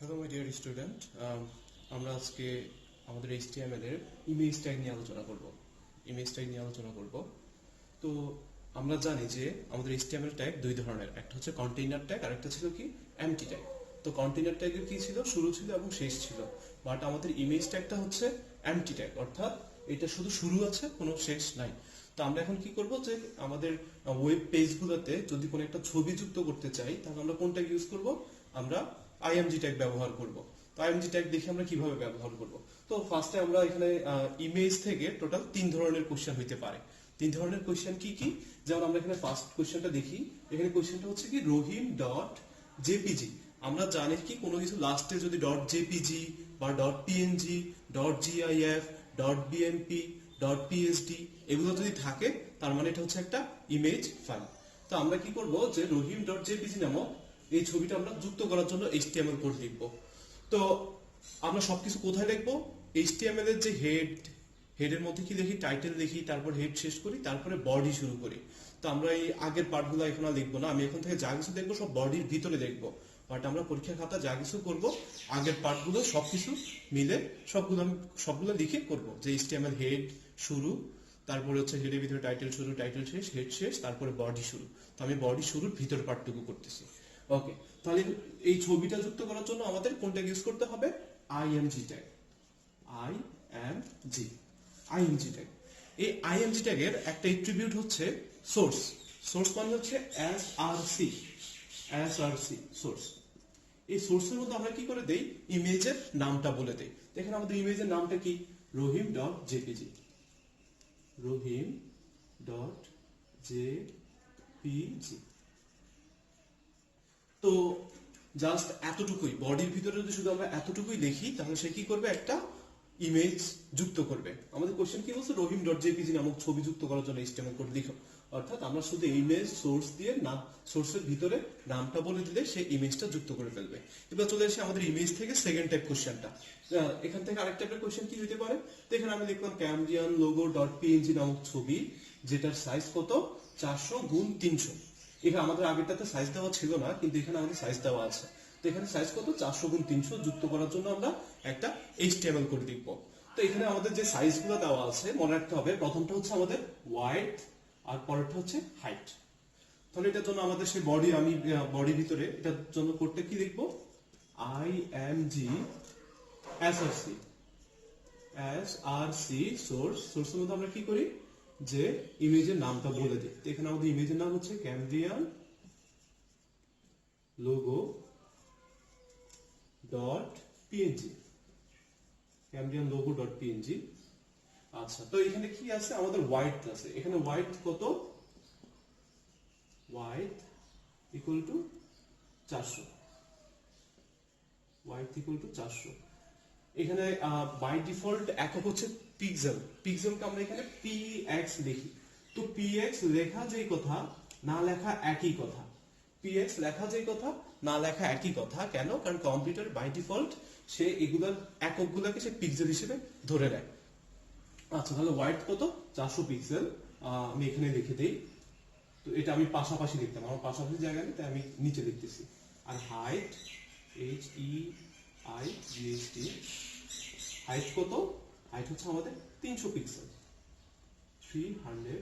Hello my dear student, আমরা আজকে আমাদের HTML এর ইমেজ ট্যাগ নিয়ে আলোচনা করব। তো আমরা জানি যে আমাদের HTML ট্যাগ দুই ধরনের, একটা হচ্ছে কন্টেইনার ট্যাগ আর একটা ছিল কি এমটি ট্যাগ। তো কন্টেইনার ট্যাগের কি ছিল, শুরু ছিল এবং শেষ ছিল, বাট আমাদের ইমেজ ট্যাগটা হচ্ছে এমটি ট্যাগ, অর্থাৎ এটা শুধু শুরু আছে, কোনো শেষ নাই। তো আমরা এখন কি করব, যে আমাদের ওয়েব পেজগুলোতে যদি কোনো একটা ছবি যুক্ত করতে চাই, তাহলে আমরা কোন ট্যাগ ইউজ করব? আমরা আইএমজি ট্যাগ ব্যবহার করব। তো আইএমজি ট্যাগ দেখে আমরা কিভাবে ব্যবহার করব। তো ফার্স্টে আমরা এখানে ইমেজ থেকে টোটাল 3 ধরনের কোশ্চেন হইতে পারে। 3 ধরনের কোশ্চেন কি কি? যেমন আমরা এখানে ফার্স্ট কোশ্চেনটা দেখি। এখানে কোশ্চেনটা হচ্ছে কি রহিম ডট জেপিজি। আমরা জানি কি কোনো কিছু লাস্টে যদি ডট জেপিজি বা dot PNG, dot GIF, dot BMP, dot PSD এগুলো যদি থাকে, তার মানে এটা হচ্ছে একটা ইমেজ ফাইল। তো আমরা কি করব, যে রহিম ডট জেপিজি নামক এই ছবিটা আমরা যুক্ত করার জন্য HTML কোড লিখব। তো আমরা সবকিছু কোথায় লিখবো? HTML এর যে হেডের মধ্যে কি লিখি? টাইটেল লিখি, তারপর হেড শেষ করি, তারপরে বডি শুরু করি। তো আমরা এই আগের পার্টগুলো এখন আর লিখবো না, আমি এখন থেকে যা কিছু দেখবো সব বডির ভিতরে দেখবো। বাট আমরা পরীক্ষা খাতা যা কিছু করবো, আগের পার্টগুলো সবকিছু মিলে সবগুলো লিখে করব। যে HTML হেড শুরু, তারপরে হচ্ছে হেডের ভিতরে টাইটেল শুরু, টাইটেল শেষ, হেড শেষ, তারপরে বডি শুরু। তো আমি বডি শুরুর ভিতর পার্টটুকু করতেছি। ওকে, তাহলে এই ছবিটা যুক্ত করার জন্য আমাদের কোনটা ইউজ করতে হবে? IMG tag. IMG tag. এই আইএমজি ট্যাগের একটা অ্যাট্রিবিউট হচ্ছে সোর্স। সোর্স মানে হচ্ছে এসআরসি সোর্স। এই সোর্সের মধ্যে আমরা কি করে দেই? ইমেজের নামটা বলে দেই। দেখেন আমাদের ইমেজের নামটা কি? রহিম ডট জেপিজি। রহিম ডট জেপিজি। তো জাস্ট এতটুকুই, বডির ভিতরে যদি শুধু আমরা এতটুকুই লিখি, তাহলে সে কি করবে? একটা ইমেজ যুক্ত করবে। আমাদের কোশ্চেন কি বলছে? রহিম ডট জেপিজি নামক ছবি যুক্ত করার জন্য HTML কোড লিখো। অর্থাৎ আমরা শুধু ইমেজ সোর্স দিয়ে না, সোর্সের ভিতরে নামটা বলে দিলে সে ইমেজটা যুক্ত করে ফেলবে। এবার চলে আসে আমাদের ইমেজ থেকে সেকেন্ড টাইপ কোশ্চেনটা। এখান থেকে আরেক টাইপের কোশ্চেন কি হতে পারে? তো এখানে আমি লিখলাম ক্যামরিয়ান লোগো ডট পিএনজি নামক ছবি, যেটার সাইজ কত? 400x300। এখানে আমাদের আগেরটাতে সাইজ দেওয়া ছিল না, কিন্তু এখানে আমাদের সাইজ দেওয়া আছে। তো এখানে সাইজ কত? 400x300 যুক্ত করার জন্য আমরা একটা HTML কোড লিখব। তো এখানে আমাদের যে সাইজগুলো দেওয়া আছে মনে রাখতে হবে, প্রথমটা হচ্ছে আমাদের ওয়াইড আর পরেরটা হচ্ছে হাইট। তাহলে এটার জন্য আমাদের সেই বডির ভিতরে এটার জন্য কোডটা কি লিখবো? IMG SRC source. সোর্সের মধ্যে আমরা কি করি? যে ইমেজের নামটা বলে দিই। এখানে আমাদের ইমেজের নাম হচ্ছে Cambrian logo dot PNG. Cambrian logo dot PNG. আচ্ছা, তো এখানে কি আছে? আমাদের হোয়াইট আছে। এখানে হোয়াইট কত? White equal to 400। White equal to 400। এখানে বাই ডিফল্ট একক হচ্ছে পিক্সেল। পিক্সেলকে আমরা এখানে পিএক্স লিখি। তো পিএক্স লেখা যেই কথা, না লেখা একই কথা। পিএক্স লেখা যেই কথা, না লেখা একই কথা। কেন? কারণ কম্পিউটার বাই ডিফল্ট সে এগুলার এককগুলোকে সে পিক্সেল হিসেবে ধরে নেয়। আচ্ছা, তাহলে হোয়াইট কত? 400 পিক্সেল। আমি এখানে লিখে দেই। তো এটা আমি পাশাপাশি লিখতাম, আমার পাশাপাশি জায়গায় তাই আমি নিচে লিখতেছি। আর হাইট, HEIGHT, হাইট কত? হাইট হচ্ছে আমাদের 300 পিক্সেল, 300।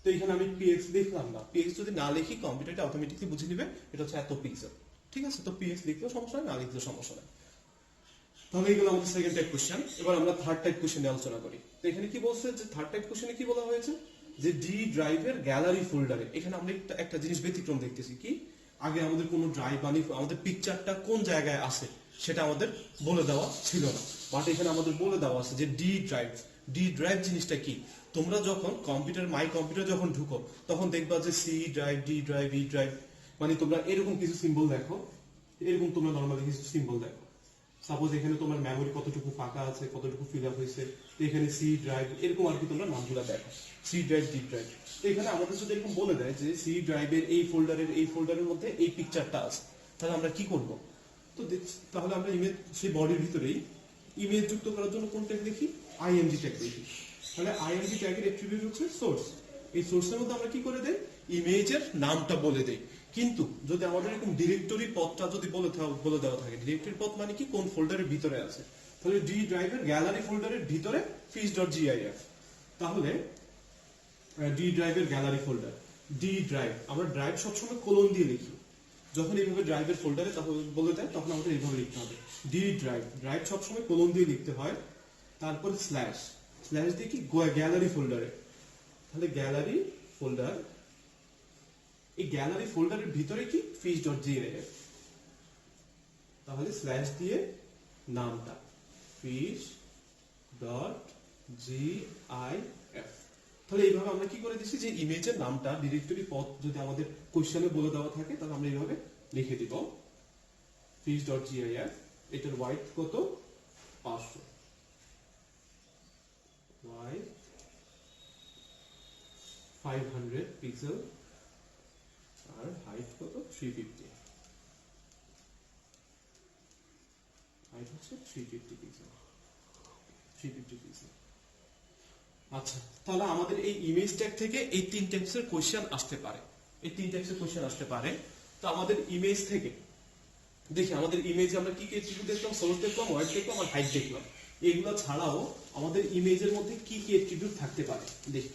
তো এখানে আমি পিএক্স লিখলাম না। পিএক্স যদি না লিখি, কম্পিউটারটা অটোমেটিকলি বুঝে নেবে এটা হচ্ছে এত পিক্সেল। ঠিক আছে? তো পিএক্স লিখলেও সমস্যা নেই, না লিখলেও সমস্যা নেই। তাহলে এগুলো আমাদের সেকেন্ড টাইপ কোশ্চেন। এবার আমরা থার্ড টাইপ কোশ্চেন নিয়ে আলোচনা করি। তো এখানে কি বলছে, যে থার্ড টাইপ কোশ্চেনে কি বলা হয়েছে? যে ডি ড্রাইভের গ্যালারি ফোল্ডারে। এখানে আমরা একটা জিনিস ব্যতিক্রম দেখতেছি। কি? আগে আমাদের কোনো ড্রাইভ আমাদের পিকচারটা কোন জায়গায় আছে সেটা আমাদের বলে দেওয়া ছিল না, বাট এখানে আমাদের বলে দেওয়া আছে যে ডি ড্রাইভ। ডি ড্রাইভ জিনিসটা কি? তোমরা যখন মাই কম্পিউটার যখন ঢুকো, তখন দেখবা যে C drive, D drive, E drive, মানে তোমরা এরকম কিছু সিম্বল দেখো। এরকম তোমরা নর্মালি কিছু সিম্বল দেখো। সাপোজ এখানে তোমার মেমোরি কতটুকু ফাঁকা আছে, কতটুকু ফিল আপ হয়েছে, তো এখানে সি ড্রাইভ, এরকম আর কি তোমরা নামগুলো দেখো। C drive, D drive. তো এখানে আমাদের যদি এরকম বলে দেয় যে সি ড্রাইভের এই ফোল্ডারের মধ্যে এই পিকচারটা আছে, তাহলে আমরা কি করব? তো তাহলে আমরা ইমেজ, সেই বডির ভিতরেই ইমেজ যুক্ত করার জন্য কোন ট্যাগ লিখি? আইএমজি ট্যাগ লিখি। তাহলে আইএমজি ট্যাগের অ্যাট্রিবিউট হচ্ছে সোর্স। এই সোর্সের মধ্যে আমরা কি করে দেই? ইমেজের নামটা বলে দেই। কিন্তু যদি আমাদের এরকম ডিরেক্টরি পথটা যদি বলে দেওয়া থাকে, ডিরেক্টরি পথ মানে কি, কোন ফোল্ডারের ভিতরে আছে, তাহলে ডি ড্রাইভের গ্যালারি ফোল্ডারের ভিতরে fish.gif। তাহলে ডি ড্রাইভের গ্যালারি ফোল্ডার, ডি ড্রাইভ, আমরা ড্রাইভ সবসময় কোলন দিয়ে লিখি, যখন এইভাবে ড্রাইভের ফোল্ডারে তখন বলে দেয় তখন আমাদের এইভাবে লিখতে হবে ডি ড্রাইভ, ড্রাইভ সবসময় কোলন দিয়ে লিখতে হয়। তারপর স্ল্যাশ, স্ল্যাশ দিয়ে কি গ্যালারি ফোল্ডারে, তাহলে গ্যালারি ফোল্ডার, এই গ্যালারি ফোল্ডারের ভিতরে কি fish.gif, তাহলে স্ল্যাশ দিয়ে নামটা fish.gif। তাহলে এইভাবে আমরা কি করে দিচ্ছি যে ইমেজের নামটা ডিরেক্টরি পথ যদি আমাদের কোশ্চেনে বলে দেওয়া থাকে তাহলে আমরা এইভাবে লিখে দিব fish.gif। এটার ওয়াইড কত, 500, ওয়াইড 500 পিক্সেল, আর হাইট কত, 350, হাইট হচ্ছে 350 পিক্সেল, 350 পিক্সেল। আচ্ছা, তাহলে আমাদের এই ইমেজ ট্যাগ থেকে এই 3 টাইপসের কোশ্চেন আসতে পারে, এই 3 টাইপসের কোশ্চেন আসতে পারে। তো আমাদের ইমেজ থেকে দেখি, আমাদের ইমেজে আমরা কি কি অ্যাট্রিবিউট দেখলাম, সোর্স দেখলাম, ওয়াইড দেখলাম, আর হাইট দেখলাম। এগুলো ছাড়াও আমাদের ইমেজের মধ্যে কি কি অ্যাট্রিবিউট থাকতে পারে দেখি।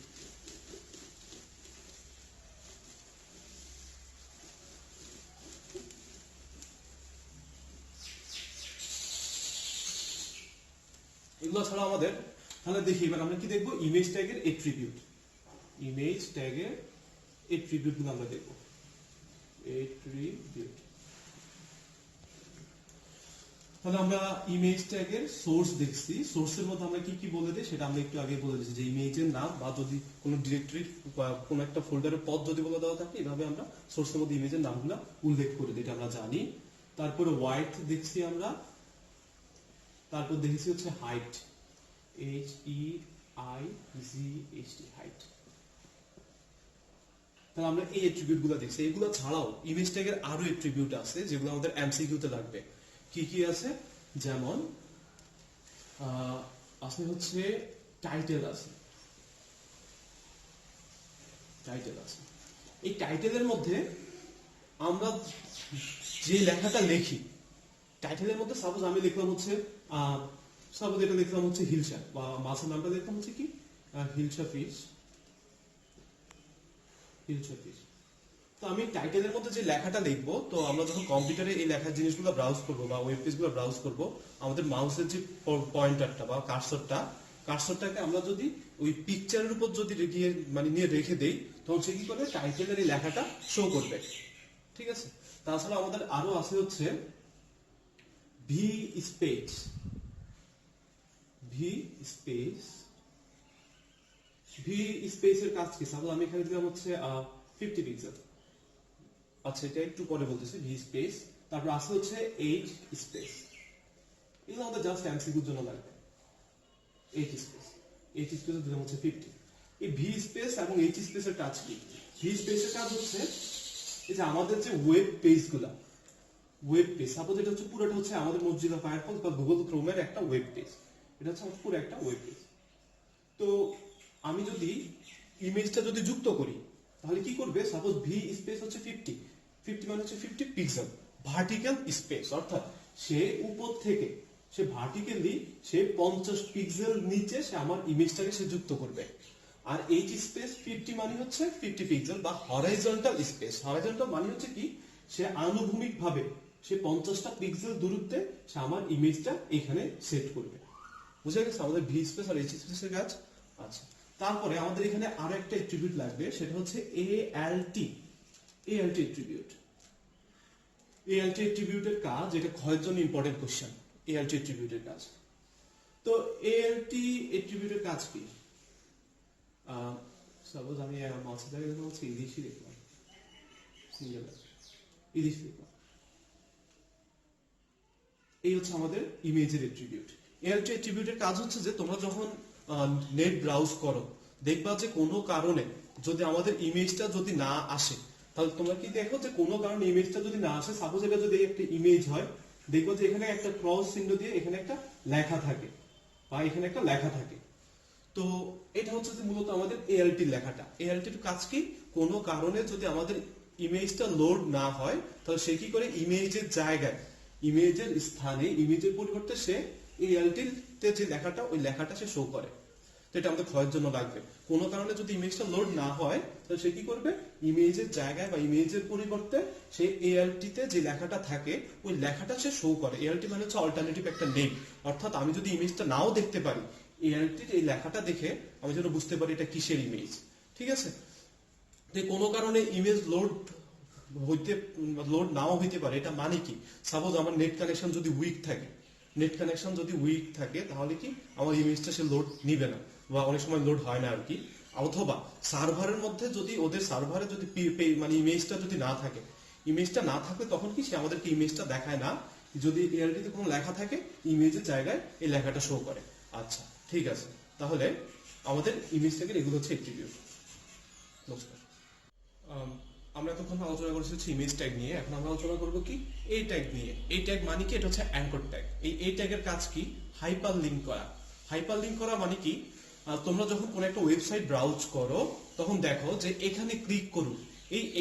এগুলো ছাড়া আমাদের, তাহলে দেখি এবার আমরা কি দেখবো, ইমেজ ট্যাগের অ্যাট্রিবিউট, ইমেজ ট্যাগের অ্যাট্রিবিউট গুলো আমরা দেখবো, অ্যাট্রিবিউট। তাহলে আমরা ইমেজ ট্যাগের সোর্স দেখছি, সোর্সের মধ্যে আমরা কি কি বলে দিই সেটা আমরা একটু আগে বলে দিয়েছি, যে ইমেজের নাম বা যদি কোনো ডিরেক্টরি বা কোনো একটা ফোল্ডারের পথ যদি বলে দেওয়া থাকে, এভাবে আমরা সোর্সের মধ্যে ইমেজের নামগুলো উল্লেখ করে দিই, এটা আমরা জানি। তারপরে ওয়াইড দেখছি আমরা, তারপর দেখেছি হচ্ছে হাইট, HEIGHT, হাইট। তাহলে আমরা এই অ্যাট্রিবিউট গুলো দেখছি। এগুলো ছাড়াও ইমেজ ট্যাগের আরো অ্যাট্রিবিউট আছে যেগুলো আমাদের এমসিকিউ তে লাগবে। কি কি আছে, যেমন আছে হচ্ছে টাইটেল আছে, টাইটেল আছে। এই টাইটেলের মধ্যে আমরা যে লেখাটা লিখি, টাইটেলের মধ্যে সাপোজ আমি লিখলাম হচ্ছে সাপোজ এটা লিখলাম হচ্ছে হিলসা, বা মাছের নামটা লিখলাম হচ্ছে কি হিলসা ফিশ, হিলসা ফিশ। তো আমি টাইটেলের মধ্যে যে লেখাটা লিখবো, তো আমরা যখন কম্পিউটারে এই লেখার জিনিসগুলো ব্রাউজ করব বা ওয়েব পেজগুলো ব্রাউজ করব, আমাদের মাউসের যে পয়েন্টারটা বা কার্সরটাকে আমরা যদি ওই পিকচারের উপর যদি গিয়ে মানে নিয়ে রেখে দেই, তখন সে কি করবে, টাইটেলের এই লেখাটা শো করবে। ঠিক আছে। তাছাড়া আমাদের আরো আছে হচ্ছে V space, V space, V স্পেসের কাজ কি, সাপোজ আমি এখানে দিলাম হচ্ছে 50 পিক্সেল, আচ্ছা এটা একটু পরে বলতেছি, ভি স্পেস। তারপর আছে হচ্ছে এইচ স্পেস, এগুলো আমাদের জাস্ট এমসিকিউর জন্য লাগবে। এইচ স্পেস, এইচ স্পেস দিলাম হচ্ছে 50। এই ভি স্পেস এবং এইচ স্পেসের কাজ কি, ভি স্পেসের কাজ হচ্ছে এই যে আমাদের যে ওয়েব পেজগুলা, ওয়েব পেজ, সাপোজ এটা হচ্ছে পুরোটা হচ্ছে আমাদের মজিলা ফায়ারফক্স বা গুগল ক্রোমের একটা ওয়েব পেজ, এটা হচ্ছে পুরো একটা ওয়েব পেজ। তো আমি যদি ইমেজটা যদি যুক্ত করি তাহলে কি করবে, সাপোজ ভি স্পেস হচ্ছে 50 মানে হচ্ছে 50 পিক্সেল ভার্টিক্যাল স্পেস, অর্থাৎ সে উপর থেকে সে ভার্টিক্যালি সে 50 পিক্সেল নিচে সে আমার ইমেজটাকে সে যুক্ত করবে। আর এইচ স্পেস 50 মানে হচ্ছে 50 পিক্সেল বা হরাইজন্টাল স্পেস, হরাইজন্টাল মানে হচ্ছে কি, সে আনুভূমিক ভাবে সে 50টা পিক্সেল দূরত্বে সে আমার ইমেজটা এখানে সেট করবে। বুঝা গেছে আমাদের ভি স্পেস আর এইচ স্পেসের কাজ। আচ্ছা, তারপরে আমাদের এখানে আরো একটা অ্যাট্রিবিউট লাগবে, সেটা হচ্ছে এএলটি, এএলটি অ্যাট্রিবিউট। এএলটি অ্যাট্রিবিউটের কাজ, এটা ক্ষয়ের জন্য ইম্পর্টেন্ট কোশ্চেন, এএলটি অ্যাট্রিবিউটের কাজ। তো এএলটি অ্যাট্রিবিউটের কাজ কি, সাপোজ আমি মাছের জায়গায় দেখলাম হচ্ছে ইলিশই দেখলাম, ইলিশ দেখলাম, এই হচ্ছে আমাদের ইমেজের অ্যাট্রিবিউট। এএলটি অ্যাট্রিবিউটের কাজ হচ্ছে যে তোমরা যখন নেট ব্রাউজ করো, দেখবা যে কোনো কারণে যদি আমাদের ইমেজটা যদি না আসে, তাহলে তোমরা কি দেখো যে কোনো কারণে ইমেজটা যদি না আসে, সাপোজ এটা যদি একটা ইমেজ হয়, দেখবো যে এখানে একটা ক্রস চিহ্ন দিয়ে এখানে একটা লেখা থাকে বা এখানে একটা লেখা থাকে। তো এটা হচ্ছে যে মূলত আমাদের এএলটি লেখাটা। এএলটির কাজ কি, কোনো কারণে যদি আমাদের ইমেজটা লোড না হয় তাহলে সে কি করে ইমেজের জায়গায়, ইমেজের স্থানে, ইমেজের পরিবর্তে সে এই এলটিতে যে লেখাটা, ওই লেখাটা সে শো করে। তো এটা আমাদের ক্ষয়ের জন্য লাগবে। কোনো কারণে যদি ইমেজটা লোড না হয় তাহলে সে কি করবে, ইমেজের জায়গায় বা ইমেজের পরিবর্তে সে এএলটিতে যে লেখাটা থাকে ওই লেখাটা সে শো করে। এএলটি মানে হচ্ছে অল্টারনেটিভ একটা নেম, অর্থাৎ আমি যদি ইমেজটা নাও দেখতে পারি, এএলটির এই লেখাটা দেখে আমি যেন বুঝতে পারি এটা কিসের ইমেজ। ঠিক আছে, যে কোনো কারণে ইমেজ লোড নাও হইতে পারে, এটা মানে কি, সাপোজ আমার নেট কানেকশন যদি উইক থাকে, নেট কানেকশন যদি উইক থাকে তাহলে কি আমার ইমেজটা সে লোড নিবে না, বা অনেক সময় লোড হয় না আর কি। অথবা সার্ভারের মধ্যে যদি, ওদের সার্ভারে যদি মানে ইমেজটা যদি না থাকে, ইমেজটা না থাকলে তখন কি সে আমাদেরকে ইমেজটা দেখায় না, যদি এআরটিতে কোনো লেখা থাকে ইমেজের জায়গায় এই লেখাটা শো করে। আচ্ছা ঠিক আছে, তাহলে আমাদের ইমেজ ট্যাগের এগুলো হচ্ছে অ্যাট্রিবিউট। নমস্কার। আমরা এতক্ষণ আলোচনা করেছি হচ্ছে ইমেজ ট্যাগ নিয়ে, এখন আমরা আলোচনা করবো কি এই ট্যাগ নিয়ে। এই ট্যাগ মানে কি, এটা হচ্ছে অ্যাঙ্কর ট্যাগ। এই ট্যাগের কাজ কি, হাইপার লিঙ্ক করা। হাইপার লিঙ্ক করা মানে কি, তোমরা যখন কোনো একটা ওয়েবসাইট ব্রাউজ করো তখন দেখো যে এখানে ক্লিক করুন,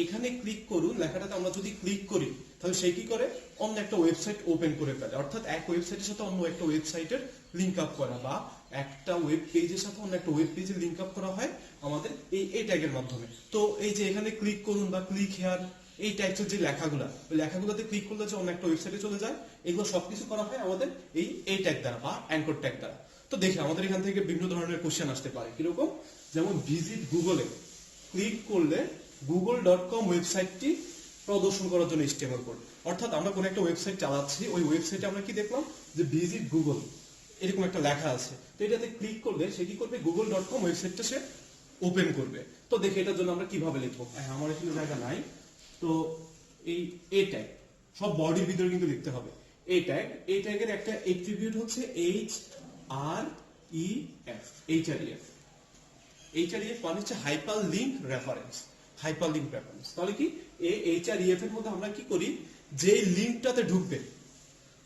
এখানে ক্লিক করুন লেখাটাতে আমরা যদি ক্লিক করি তাহলে সে কি করে, অন্য একটা ওয়েবসাইট ওপেন করে ফেলে। অর্থাৎ এক ওয়েবসাইটের সাথে অন্য একটা ওয়েবসাইটের লিঙ্ক আপ করা, বা একটা ওয়েব পেজের সাথে অন্য একটা ওয়েব পেজের লিঙ্ক আপ করা হয় আমাদের এই ট্যাগের মাধ্যমে। তো এই যে এখানে ক্লিক করুন বা ক্লিক হেয়ার, এই টাইপসের যে লেখাগুলা, ওই লেখাগুলোতে ক্লিক করলে যে অন্য একটা ওয়েবসাইটে চলে যায়, এগুলো সবকিছু করা হয় আমাদের এই ট্যাগ দ্বারা বা অ্যাঙ্কর ট্যাগ দ্বারা। তো দেখি আমাদের এখান থেকে বিভিন্ন ধরনের কোশ্চেন আসতে পারে, কিরকম, যেমন ভিজিট গুগলে ক্লিক করলে google.com ওয়েবসাইটটি প্রদর্শন করার জন্য HTML কোড। অর্থাৎ আমরা কোনো একটা ওয়েবসাইট চালাচ্ছি, ওই ওয়েবসাইটে আমরা কি দেখলাম যে ভিজিট গুগল এরকম একটা লেখা আছে, তো এটাতে ক্লিক করলে সে কি করবে, google.com ওয়েবসাইটটা সে ওপেন করবে। তো দেখি এটার জন্য আমরা কিভাবে লিখবো, আমার এখানে জায়গা নাই, তো এই ট্যাগ সব বডির ভিতরে কিন্তু লিখতে হবে। এই ট্যাগের একটা অ্যাট্রিবিউট হচ্ছে HREF। HREF মানে হচ্ছে hyper link reference. Hyper link reference তাহলে কি, এই HREF এর মধ্যে আমরা কি করি, যে লিঙ্কটাতে ঢুকবে,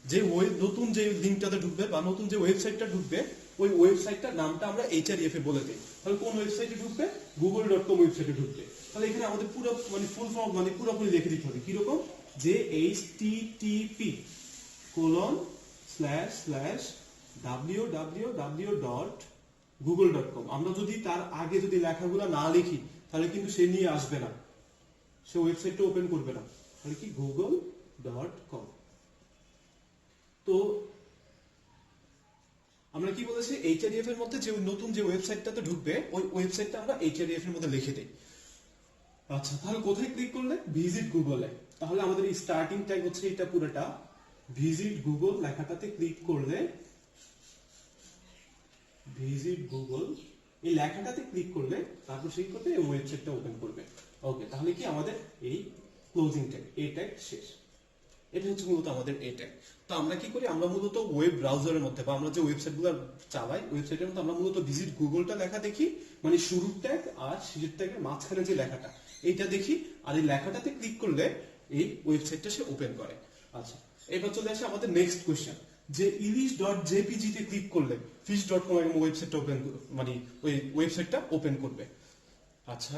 যে নতুন যে লিঙ্কটাতে ঢুকবে বা নতুন যে ওয়েবসাইটটা ঢুকবে, ওই ওয়েবসাইটটার নামটা আমরা HREF এ বলে দিই। তাহলে কোন ওয়েবসাইটে ঢুকবে, google.com ওয়েবসাইটে ঢুকবে। তাহলে এখানে আমাদের পুরো মানে ফুল ফর্ম মানে পুরোপুরি লিখে দিতে হবে, কিরকম, যে http://www.google.com। আমরা যদি তার আগে যদি লেখাগুলো না লিখি তাহলে কিন্তু সে নিয়ে আসবে না, সে ওয়েবসাইটটা ওপেন করবে না। তাহলে কি google.com। তো আমরা কি বলেছি, HREF এর মধ্যে যে নতুন যে ওয়েবসাইটটাতে ঢুকবে ওই ওয়েবসাইটটা আমরা HREF এর মধ্যে লিখে দেই। আচ্ছা, তাহলে কোথায় ক্লিক করলে, ভিজিট গুগলে। তাহলে আমাদের এই স্টার্টিং ট্যাগ হচ্ছে এটা পুরোটা, ভিজিট গুগল লেখাটাতে ক্লিক করলে, ভিজিট গুগল এই লেখাটাতে ক্লিক করলে তারপর সেই করবে এই ওয়েবসাইটটা ওপেন করবে। ওকে, তাহলে কি আমাদের এই ক্লোজিং ট্যাগ, এই ট্যাগ শেষ। এটা হচ্ছে মূলত আমাদের এই ট্যাগ। তো আমরা কি করি, আমরা মূলত ওয়েব ব্রাউজারের মধ্যে বা আমরা যে ওয়েবসাইটগুলো চালাই ওয়েবসাইটের মধ্যে আমরা মূলত ভিজিট গুগলটা লেখা দেখি, মানে শুরুর ট্যাগ আর শেষের ট্যাগের মাঝখানে যে লেখাটা এইটা দেখি, আর এই লেখাটাতে ক্লিক করলে এই ওয়েবসাইটটা সে ওপেন করে। আচ্ছা, এবার চলে আসে আমাদের নেক্সট কোশ্চেন, যে ilish.jpg তে ক্লিক করলে fish.com এর ওয়েবসাইটটা ওপেন, মানে ওই ওয়েবসাইটটা ওপেন করবে। আচ্ছা,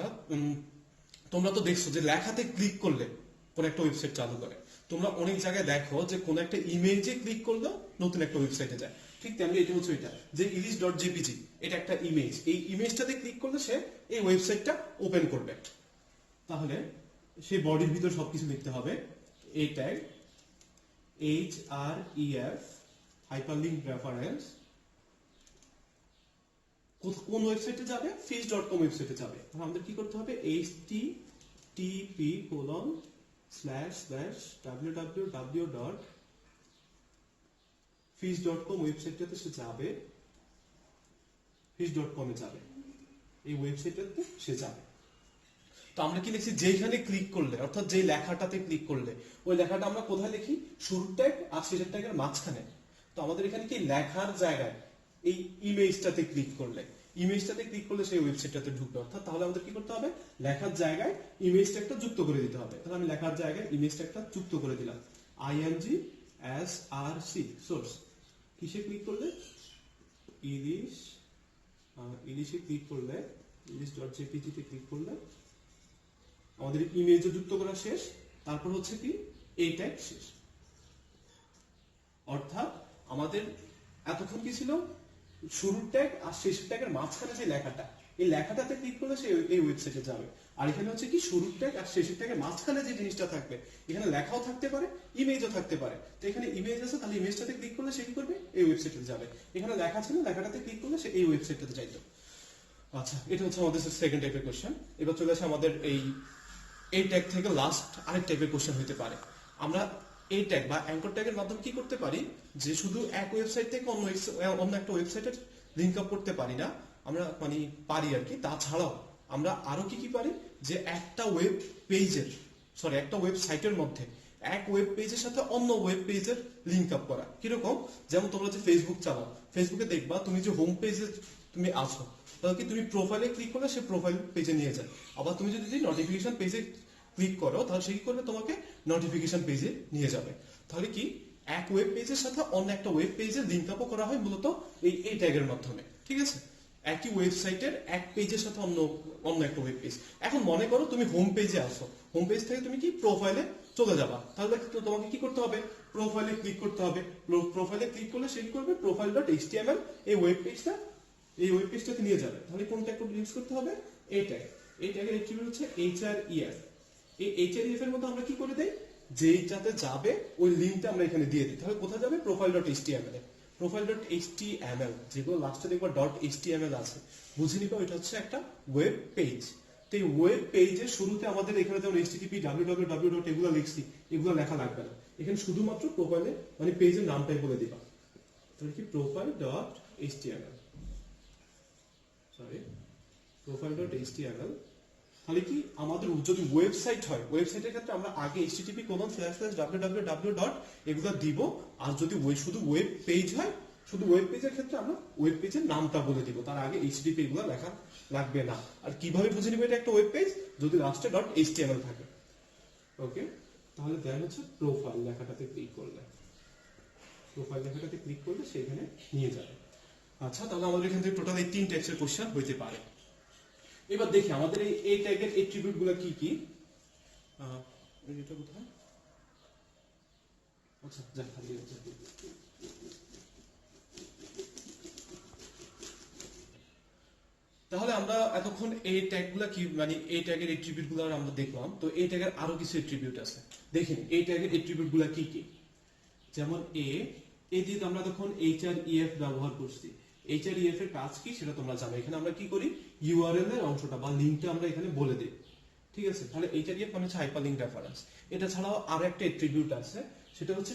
তোমরা তো দেখছো যে লেখাতে ক্লিক করলে কোন একটা ওয়েবসাইট চালু করে। তোমরা অনেক জায়গায় দেখো যে কোন একটা ইমেজে ক্লিক করলে নতুন একটা ওয়েবসাইটে যায়। ঠিক তেমনি এটা হচ্ছে এটা, যে ilish.jpg এটা একটা ইমেজ, এই ইমেজটাতে ক্লিক করলে সে এই ওয়েবসাইটটা ওপেন করবে। তাহলে সেই বডির ভিতর সবকিছু লিখতে হবে। এই ট্যাগ HREF হাইপারলিংক রেফারেন্স কোন ওয়েবসাইটে যাবে, fish.com ওয়েবসাইটে যাবে। তাহলে আমাদের কি করতে হবে, http://www.fish.com ওয়েবসাইটটাতে সে যাবে, fish.com এ যাবে, এই ওয়েবসাইটটাতে সে যাবে। তো আমরা কি লিখছি, যেখানে ক্লিক করলে, অর্থাৎ যে লেখাটাতে ক্লিক করলে, ওই লেখাটা আমরা কোথায় লিখি, শুরুর ট্যাগ আর শেষের ট্যাগের মাঝখানে। তো আমাদের এখানে কি লেখার জায়গায় এই ইমেজটাতে ক্লিক করলে, ইমেজটাতে ক্লিক করলে সেই ওয়েবসাইটটাতে ঢুকবে। অর্থাৎ তাহলে আমাদের কি করতে হবে, লেখার জায়গায় ইমেজ ট্যাগটা যুক্ত করে দিতে হবে। তাহলে আমি লেখার জায়গায় ইমেজ ট্যাগটা যুক্ত করে দিলাম, INGSRC সোর্স। কিসে ক্লিক করলে, ইলিশে ক্লিক করলে, ilish.jpg তে ক্লিক করলে আমাদের ইমেজও যুক্ত করা শেষ, তারপর হচ্ছে কি এই ট্যাগ শেষ। অর্থাৎ আমাদের এতক্ষণ কি ছিল, শুরুর ট্যাগ আর শেষের ট্যাগের মাঝখানে যে লেখাটা, এই লেখাটাতে ক্লিক করলে সে এই ওয়েবসাইটে যাবে। আর এখানে হচ্ছে কি শুরুর ট্যাগ আর শেষের ট্যাগের মাঝখানে যে জিনিসটা থাকবে, এখানে লেখাও থাকতে পারে, ইমেজও থাকতে পারে। তো এখানে ইমেজ আছে, তাহলে ইমেজটাতে ক্লিক করলে সে কি করবে, এই ওয়েবসাইটে যাবে। এখানে লেখা ছিল, লেখাটাতে ক্লিক করলে সে এই ওয়েবসাইটটাতে যাইতো। আচ্ছা, এটা হচ্ছে আমাদের সেকেন্ড টাইপের কোশ্চেন। এবার চলে আসে আমাদের এই ট্যাগ থেকে লাস্ট আরেক টাইপের কোশ্চেন হতে পারে। আমরা এই ট্যাগ বা অ্যাঙ্কর ট্যাগের মাধ্যমে কি করতে পারি, যে শুধু এক ওয়েবসাইট থেকে অন্য একটা ওয়েবসাইটের লিঙ্ক আপ করতে পারি না, আমরা মানে পারি আর কি। তাছাড়াও আমরা আরো কি কি পারি, যে একটা একটা ওয়েবসাইটের মধ্যে এক ওয়েব পেজের সাথে অন্য ওয়েব পেজের লিঙ্ক আপ করা। কিরকম, যেমন তোমরা যে ফেসবুক চালাও, ফেসবুকে দেখবা তুমি যে হোম পেজে তুমি আসো, তাহলে কি তুমি প্রোফাইলে ক্লিক করলে সে প্রোফাইল পেজে নিয়ে যায়। আবার তুমি যদি নোটিফিকেশন পেজে ক্লিক করো, তাহলে সে কি করবে, তোমাকে নোটিফিকেশন পেজে নিয়ে যাবে। তাহলে কি এক ওয়েব পেজের সাথে অন্য একটা ওয়েব পেজের লিঙ্ক আপও করা হয় মূলত এই ট্যাগের মাধ্যমে। ঠিক আছে, একই ওয়েবসাইটের এক পেজের সাথে অন্য একটা ওয়েব পেজ। এখন মনে করো তুমি হোম পেজে আসো, হোম পেজ থেকে তুমি কি প্রোফাইলে চলে যাবা, তাহলে তোমাকে কি করতে হবে, প্রোফাইলে ক্লিক করতে হবে। প্রোফাইলে ক্লিক করলে সে কি করবে, profile.html এই ওয়েব পেজটাকে নিয়ে যাবে। তাহলে কোন ট্যাগ ইউজ করতে হবে, এই ট্যাগ। এই ট্যাগের অ্যাট্রিবিউট হচ্ছে href। এই href এর মধ্যে আমরা কি করে দেই, যেইটাতে যাবে ওই লিংকটা আমরা এখানে দিয়ে দিই। তাহলে কোথায় যাবে, profile.html এ। profile.html যেগুলো লাস্টে দেখবা .html আছে, বুঝে নিবা এটা হচ্ছে একটা ওয়েব পেজ। তো এই ওয়েব পেজের শুরুতে আমাদের এখানে যেমন http www এগুলো লিখছি, এগুলো লেখা লাগবে না। এখানে শুধুমাত্র প্রোফাইলে মানে পেজের নামটাই বলে দিবা। তাহলে কি profile.html, তাহলে কি আমাদের যদি ওয়েবসাইট হয়, ওয়েবসাইটের ক্ষেত্রে আমরা আগে http://www এগুলো দিব। আর যদি শুধু ওয়েব পেজ হয়, শুধু ওয়েব পেজের ক্ষেত্রে আমরা ওয়েব পেজের নামটা বলে দিব, তার আগে http এগুলো লেখা লাগবে না। আর কিভাবে বুঝে নিব এটা একটা ওয়েব পেজ, যদি লাস্টে .html থাকে। ওকে, তাহলে দেন হচ্ছে প্রোফাইল লেখাটাতে ক্লিক করলে সেখানে নিয়ে যাবে। আচ্ছা, তাহলে আমাদের এখান থেকে টোটাল এই 3 টাইপের কোশ্চেন হইতে পারে। এবার দেখি আমাদের এই ট্যাগের অ্যাট্রিবিউট গুলো কি কি। এটা কোথায়, আচ্ছা যা খালি আছে। তাহলে আমরা এতক্ষণ এই ট্যাগগুলো কি মানে এই ট্যাগের অ্যাট্রিবিউট গুলো আমরা দেখলাম। তো এই ট্যাগের আরো কিছু অ্যাট্রিবিউট আছে, দেখেন এই ট্যাগের অ্যাট্রিবিউট গুলো কি কি। যেমন এই দিয়ে আমরা তখন href ব্যবহার করছি। href এর কাজ কি সেটা তোমরা জানো। এখানে আমরা কি করি, ইউআরএল এর অংশটা বা লিংকটা আমরা এখানে বলে দিই। ঠিক আছে, তাহলে href মানে হচ্ছে হাইপারলিংক রেফারেন্স। এটা ছাড়াও আরো একটা অ্যাট্রিবিউট আছে, সেটা হচ্ছে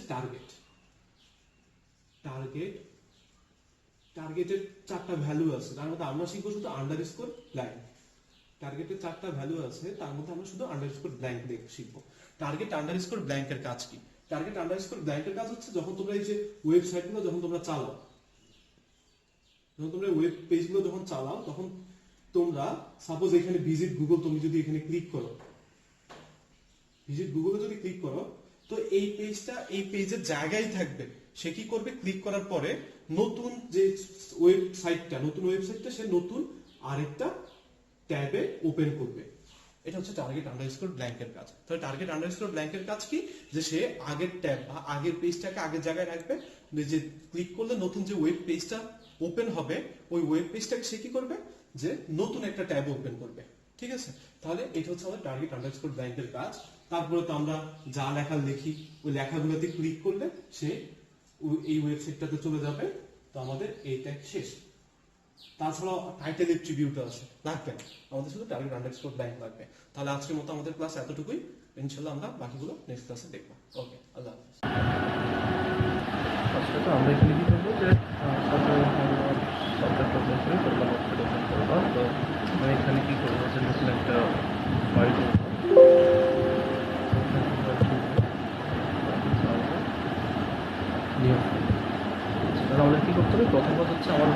টার্গেটের 4টা ভ্যালু আছে, তার মধ্যে আমরা শিখবো শুধু আন্ডারস্কোর ব্ল্যাঙ্ক। টার্গেটের 4টা ভ্যালু আছে, তার মধ্যে আমরা শুধু আন্ডারস্কোর ব্ল্যাঙ্ক দেখে শিখবো। টার্গেট আন্ডারস্কোর ব্ল্যাঙ্কের কাজ কি, টার্গেট আন্ডারস্কোর ব্ল্যাঙ্কের কাজ হচ্ছে যখন তোমরা এই যে ওয়েবসাইটগুলো যখন তোমরা চালাও, ওয়েব পেজগুলো যখন চালাও, তখন তোমরা সাপোজ এখানে ভিজিট গুগল, তুমি যদি এখানে ক্লিক করো, ভিজিট গুগলে যদি ক্লিক করো, তো এই পেজটা এই পেজের জায়গায় থাকবে। সে কি করবে, ক্লিক করার পরে নতুন যে ওয়েবসাইটটা সে নতুন আরেকটা ট্যাবে ওপেন করবে। এটা হচ্ছে টার্গেট আন্ডারস্কোর ব্ল্যাঙ্কের কাজ। তাহলে টার্গেট আন্ডারস্কোর ব্ল্যাঙ্কের কাজ কি, যে সে আগের ট্যাব বা আগের পেজটাকে আগের জায়গায় রাখবে। যে ক্লিক করলে নতুন যে ওয়েব পেজটা ওপেন হবে, ওই ওয়েব পেজটাকে সে কি করবে, যে নতুন একটা ট্যাব ওপেন করবে। ঠিক আছে, তাহলে এটা হচ্ছে আমাদের টার্গেট আন্ডারস্কোর ব্ল্যাঙ্কের কাজ। তারপরে তো আমরা যা লেখা লিখি, ওই লেখাগুলোতে ক্লিক করলে সে এই ওয়েবসাইটটাতে চলে যাবে। তো আমাদের এই ট্যাগ শেষ। তাছাড়াও টাইটেল অ্যাট্রিবিউট আছে, লাগবে আমাদের শুধু টার্গেট আন্ডারস্কোর ব্ল্যাঙ্ক লাগবে। তাহলে আজকের মতো আমাদের ক্লাস এতটুকুই, ইনশাআল্লাহ আমরা বাকিগুলো নেক্সট ক্লাসে দেখবো। ওকে, আল্লাহ হাফেজ। আচ্ছা, আমরা এখানে কি করবো, যে তো আমি এখানে কি করবো, যে নতুন একটা ফাইল আমরা কি করতে হবে, প্রথম কথা হচ্ছে আমার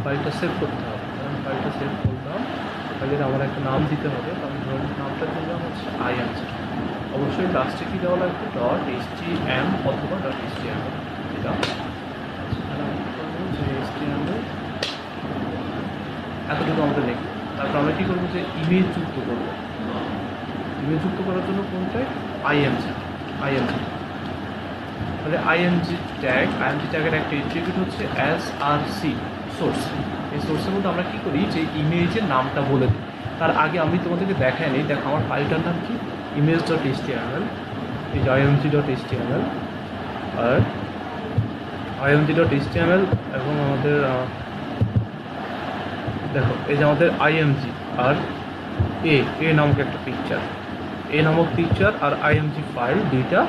ফাইলটা সেভ করতে হবে। ফাইলটা সেভ করলাম, ফাইলের আমার একটা নাম দিতে হবে। আমি ধরুন নামটার দিলাম হচ্ছে আনসার। অবশ্যই লাস্টে কি দেওয়া লাগবে, .htm অথবা .html দিলাম। এতটুকু আমাদের দেখবো। তারপর আমরা কি করবো, যে ইমেজ যুক্ত করবো। ইমেজ যুক্ত করার জন্য কোন ট্যাগ? আইএমজি। আইএমজি তাহলে আইএমজি ট্যাগের একটা এট্রিবিউট হচ্ছে এসআরসি, সোর্স। এই সোর্সের মধ্যে আমরা কী করি, যে ইমেজের নামটা বলে দিই। তার আগে আমি তোমাদেরকে দেখাই নিই। দেখো আমার ফাইলটার নাম কি, image.html, এই যে img.html, আর img.html এবং আমাদের দেখো এই যে আমাদের আইএমজি আর এ নামক একটা পিকচার, এ নামক পিকচার আর আইএমজি ফাইল দুইটা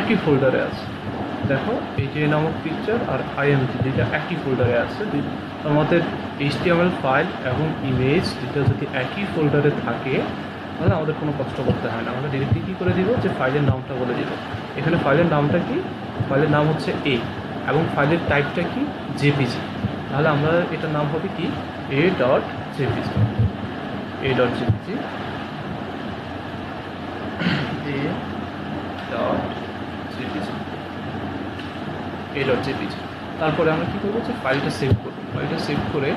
একই ফোল্ডারে আছে। দেখো এই যে নামক পিকচার আর আইএমজি দুইটা একই ফোল্ডারে আছে। আমাদের HTML ফাইল এবং ইমেজ দুটো যদি একই ফোল্ডারে থাকে তাহলে আমাদের কোনো কষ্ট করতে হয় না। আমরা ডিরেক্টলি কী করে দিব, যে ফাইলের নামটা বলে দিব। এখানে ফাইলের নামটা কি, ফাইলের নাম হচ্ছে এ এবং ফাইলের টাইপটা কি, জেপিজি। তাহলে আমরা এটার নাম হবে কি, a.jpg, a.jpg, a.jpg। তারপরে আমরা কী করবো, যে ফাইলটা সেভ করবো। ফাইলটা সেভ করে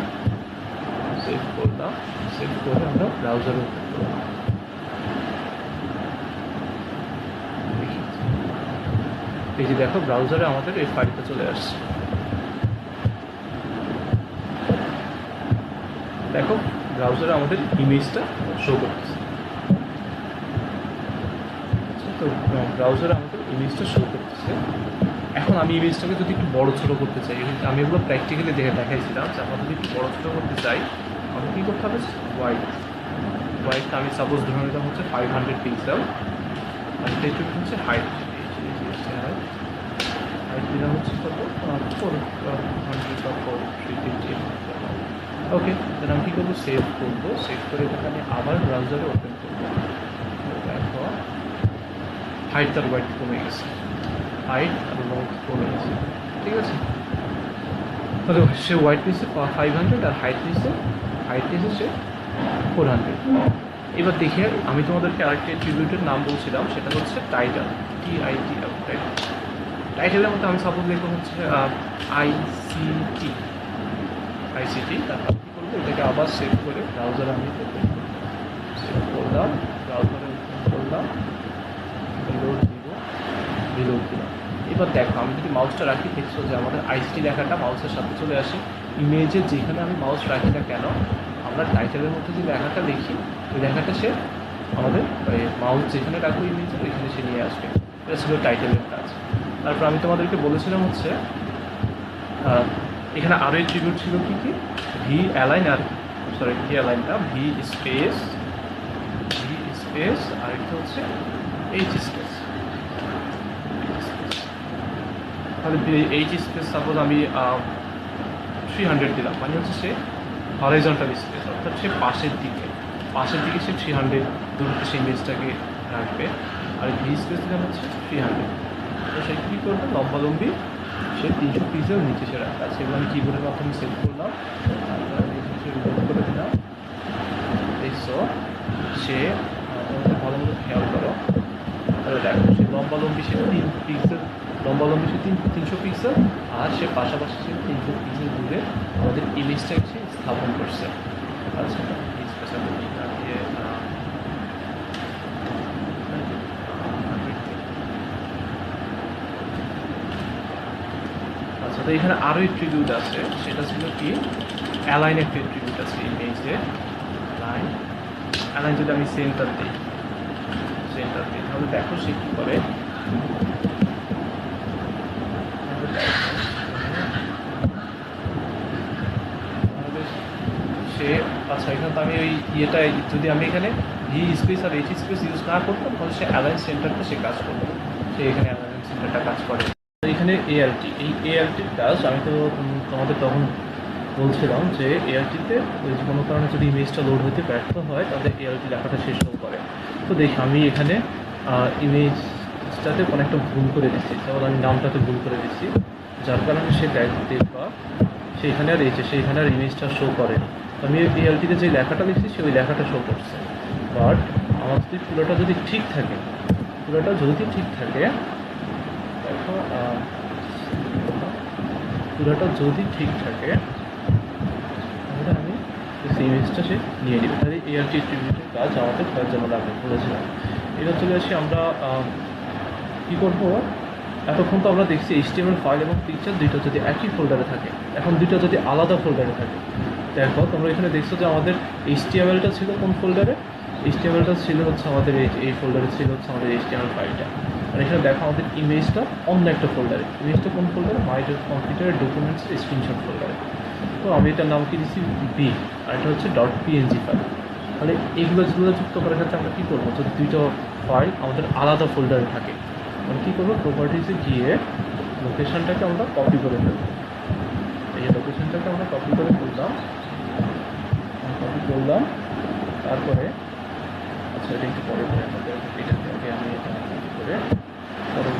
আমরা ব্রাউজারে ওপেন করবো। এই যে দেখো ব্রাউজারে আমাদের এই ফাইলটা চলে আসছে। দেখো ব্রাউজারে আমাদের ইমেজটা শো করতেছে। তো ব্রাউজারে আমাদের ইমেজটা শো করতেছে। এখন আমি ইমেজটাকে যদি একটু বড় ছোটো করতে চাই, আমি এগুলো প্র্যাকটিক্যালি দেখাইছিলাম, যে আমরা যদি একটু বড় ছোটো করতে চাই আমাকে কী করতে হবে, হোয়াইটটা আমি সাপোজ ধরে নিলাম হচ্ছে 500 পিক্সেল, আর এটা হচ্ছে হাইট দিলাম হচ্ছে কত, 400 বা 350। ওকে, তাহলে আমি কী করবো, সেভ করবো। সেভ করে এটাকে আমি আবার ব্রাউজারে ওপেন করবো। দেখো হাইট আর হোয়াইট কমে গেছে, হাইট আর হোয়াইট কমে গেছে, ঠিক আছে। তাহলে সে হোয়াইট নিচ্ছে 500 আর হাইট নিচ্ছে সে 400। এবার দেখে আমি তোমাদেরকে আরেকটা অ্যাট্রিবিউটের নাম বলছিলাম, সেটা হচ্ছে টাইটেল, TITL, টাইটেলের মধ্যে আমি সাপোজ লিখবো হচ্ছে ICT। তারপর কী করবো, এটাকে আবার সেভ করে ব্রাউজারে আমি সেভ করলাম, ব্রাউজারে ওপেন করলাম, রিলোড দিলাম। এবার দেখো আমি যদি মাউসটা রাখি, দেখছো যে আমাদের ICT লেখাটা মাউসের সাথে চলে আসে। ইমেজের যেখানে আমি মাউস রাখি না কেন, আমরা টাইটেলের মধ্যে যে লেখাটা লিখি ওই লেখাটা সে আমাদের মাউস যেখানে রাখবো ইমেজের ওইখানে সে নিয়ে আসবে। এটা ছিল টাইটেলের কাজ। তারপর আমি তোমাদেরকে বলেছিলাম হচ্ছে এখানে আরও অ্যাট্রিবিউট ছিল কি কি, ভি অ্যালাইন ভি স্পেস আর একটা হচ্ছে এইচ স্পেস। তাহলে এইচ স্পেস সাপোজ আমি 300 দিলাম, মানে হচ্ছে সে হরাইজন্টাল স্পেস, অর্থাৎ সে পাশের দিকে সে 300 দূরত্বে সেই ইমেজটাকে রাখবে। আর ভি স্পেস দিলাম হচ্ছে 300। তো সে কী করবে, লম্বালম্বি সে 300 পিক্সেল নিচে সে রাখা। সেগুলো আমি কিবোর্ডের মাধ্যমে সেভ করলাম, রিলোড করে দিলাম। দেখছো সে ভালো মতো খেয়াল করো, তাহলে দেখো সে লম্বালম্বি সে 300 পিক্সেল, আর সে পাশাপাশি সে 300 পিক্সেল দূরে আমাদের ইমেজটা সে স্থাপন করছে। আচ্ছা তো এখানে আরও অ্যাট্রিবিউট আছে, সেটা ছিল কি, অ্যালাইন একটা অ্যাট্রিবিউট আছে ইমেজে। অ্যালাইন যদি আমি সেন্টার দিই তাহলে দেখো সে কী করে, সে আচ্ছা এখানে তো আমি ওই ইয়েটা যদি আমি এখানে ভি স্পেস আর এইচ স্পেস ইউজ না করতাম তাহলে সে অ্যালাইন সেন্টারটা সে কাজ করবে, সে এখানে অ্যালাইন সেন্টারটা কাজ করে। এখানে এআরটি, এই এআরটির কাজ আমি তো তোমাদের তখন বলছিলাম যে এআরটিতে কোনো কারণে যদি ইমেজটা লোড হতে ব্যর্থ হয় তাহলে এআরটি লেখাটা শেষ করে। তো দেখি আমি এখানে ইমেজটাতে কোনো একটা ভুল করে দিচ্ছি, যেমন আমি নামটাতে ভুল করে দিচ্ছি, যার কারণে সে দেখবা সেইখানে আর ইমেজটা শো করে। আমি এআরটিতে যে লেখাটা লিখছি সে ওই লেখাটা শো করছে। বাট আমার যদি পুরোটা যদি ঠিক থাকে দেখো পুরোটা যদি ঠিক থাকে তাহলে আমি ইমেজটা সে নিয়ে নেবে। তাহলে ART অ্যাট্রিবিউটের কাজ আমাদের কাজ যেমন আগে বলেছিলাম। এবার চলে আসি আমরা কী করবো। এতক্ষণ তো আমরা দেখছি HTML ফাইল এবং পিকচার দুইটা যদি একই ফোল্ডারে থাকে, এখন দুইটা যদি আলাদা ফোল্ডারে থাকে, দেখো তোমরা এখানে দেখছো যে আমাদের HTML-টা ছিল কোন ফোল্ডারে, HTML-টা ছিল হচ্ছে আমাদের এই ফোল্ডারে ছিল হচ্ছে আমাদের HTML ফাইলটা। আর এখানে দেখো আমাদের ইমেজটা অন্য একটা ফোল্ডারে, ইমেজটা কোন ফোল্ডারে, মাই কম্পিউটার ডকুমেন্টসের স্ক্রিনশট ফোল্ডারে। তো আমি এটার নাম কি দিচ্ছি বি, আর এটা হচ্ছে .png ফাইল। তাহলে এইগুলো যেগুলো যুক্ত করার ক্ষেত্রে আমরা কী করবো, যদি দুইটা ফাইল আমাদের আলাদা ফোল্ডারে থাকে, আমরা কী করবো, প্রপার্টিসে গিয়ে লোকেশনটাকে আমরা কপি করে ফেলবো। এই যে লোকেশনটাকে আমরা কপি করে ফেললাম, তারপরে আচ্ছা এটা একটু পরে করে আমাদের এটাকে আগে আমি এটা কপি করে পরে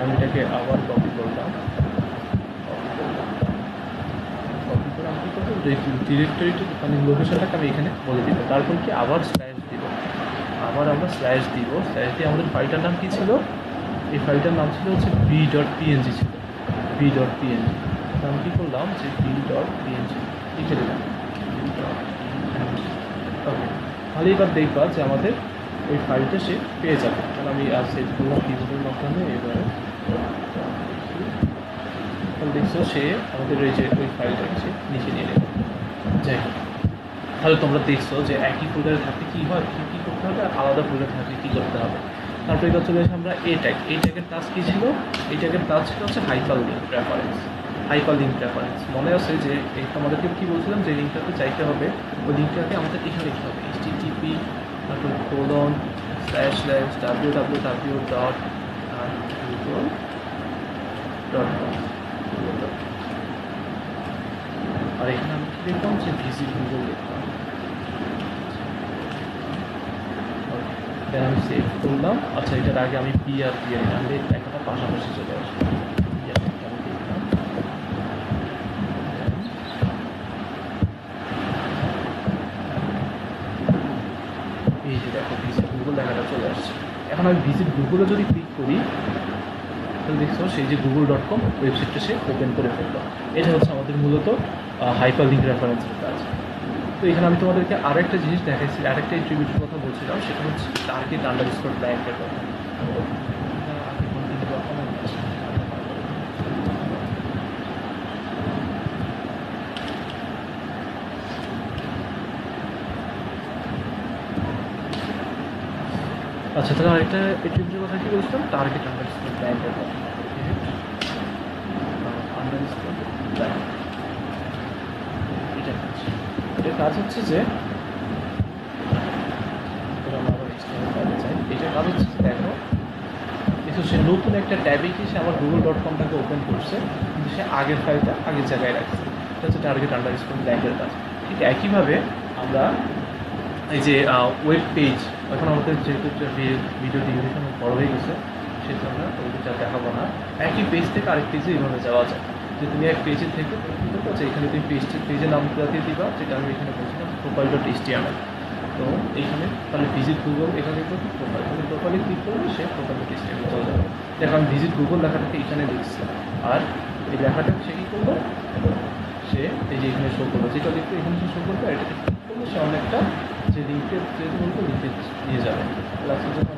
আমি এটাকে আবার কপি করলাম। কপি করে আমি কী করবো, ডিরেক্টরিটা মানে লোকেশনটাকে আমি এখানে বলে দিব, তারপর কি আবার স্ল্যাশ দিব, আবার আমরা স্ল্যাশ দিয়ে আমাদের ফাইলটার নাম কী ছিল, এই ফাইলটার নাম ছিল হচ্ছে b.png ছিল, b.png। আমি কী করলাম যে b.png লিখে দিলাম, ওকে। তাহলে এবার দেখবা যে আমাদের ওই ফাইলটা সে পেয়ে যাবে। তাহলে আমি আর সেভ করলাম কিবোর্ডের মাধ্যমে। এবারে তাহলে দেখছো সে আমাদের এই যে ওই ফাইলটাকে সে নিচে নিয়ে নেবে। যাই হোক, তাহলে তোমরা দেখছো যে একই ফোল্ডারে থাকলে কী হয়, কী করতে হবে, আর আলাদা ফোল্ডারে থাকলে কী করতে হবে। তারপরে এবার চলে আসে আমরা এই ট্যাগের কাজ কী ছিল, এই ট্যাগের কাজ ছিল হচ্ছে হাইপার লিঙ্ক রেফারেন্স। মনে আছে যে এই তোমাদেরকে কী বলছিলাম, যে লিঙ্কটাতে চাইতে হবে, ওই লিঙ্কটাকে আমাদের এখানে লিখতে হবে http://www.google.com। আর এখানে আমি কী লিখলাম, যে ভিজিট গুগল লিখলাম। দেন আমি সেভ করলাম। আচ্ছা এটার আগে আমি PR দিয়ে নিলাম, একটা পাশাপাশি চলে আসবে। এই যে দেখো ভিজিট গুগল লেখাটা চলে আসছে। এখন আমি ভিজিট গুগলে যদি ক্লিক করি, তাহলে দেখছো সেই যে google.com ওয়েবসাইটটা সে ওপেন করে ফেললো। এটা হচ্ছে আমাদের মূলত হাইপার লিঙ্ক রেফারেন্সের কাজ। তো এখানে আমি তোমাদেরকে আরেকটা জিনিস দেখাচ্ছি, আরেকটা অ্যাট্রিবিউটের কথা বলছিলাম, সেটা হচ্ছে টার্গেট আন্ডারস্কোর ব্ল্যাঙ্কের কথা। আচ্ছা তাহলে আরেকটা অ্যাট্রিবিউটের কথা কি বলছিলাম, টার্গেট আন্ডারস্কোর ব্ল্যাঙ্কের কথা। আন্ডারস্কোর ব্ল্যাঙ্ক, এটার কাজ হচ্ছে যে এটার কাজ হচ্ছে দেখো কিন্তু সে নতুন একটা ট্যাবে কি সে আমার google.comটাকে ওপেন করছে, কিন্তু সে আগের ফাইলটা আগের জায়গায় রাখছে। এটা হচ্ছে টার্গেট আন্ডারস্কোর ব্ল্যাঙ্কের কাজ। ঠিক একইভাবে আমরা এই যে ওয়েব পেজ, এখন আমাদের যেহেতু ভিডিও ডিউরেশন বড় হয়ে গেছে, সেহেতু আমরা ওইটা দেখাবো না। একই পেজ থেকে আরেক পেজে এইভাবে যাওয়া যায়, যে তুমি এক পেজের থেকে কী করবো, যে এখানে তুমি পেজের নামটা দিয়ে দিবা, যেটা আমি এখানে বলছিলাম profile.html। তো এইখানে তাহলে ভিজিট গুগল, এখানে প্রোফাইল, তাহলে প্রোফাইলে ক্লিক করলে সে profile.html চলে যাবে। দেখো আমি ভিজিট গুগল লেখাটাকে এখানে লিখছি, আর এই লেখাটা সে কী করলো, সে এই যে এখানে শো করলো, যেটা লিখতে এখানে সে শো করবে, এটাকে ক্লিক করলে সে অনেকটা যে লিঙ্কের যে বলবো লিঙ্কে নিয়ে যাবে। লাস্টে যখন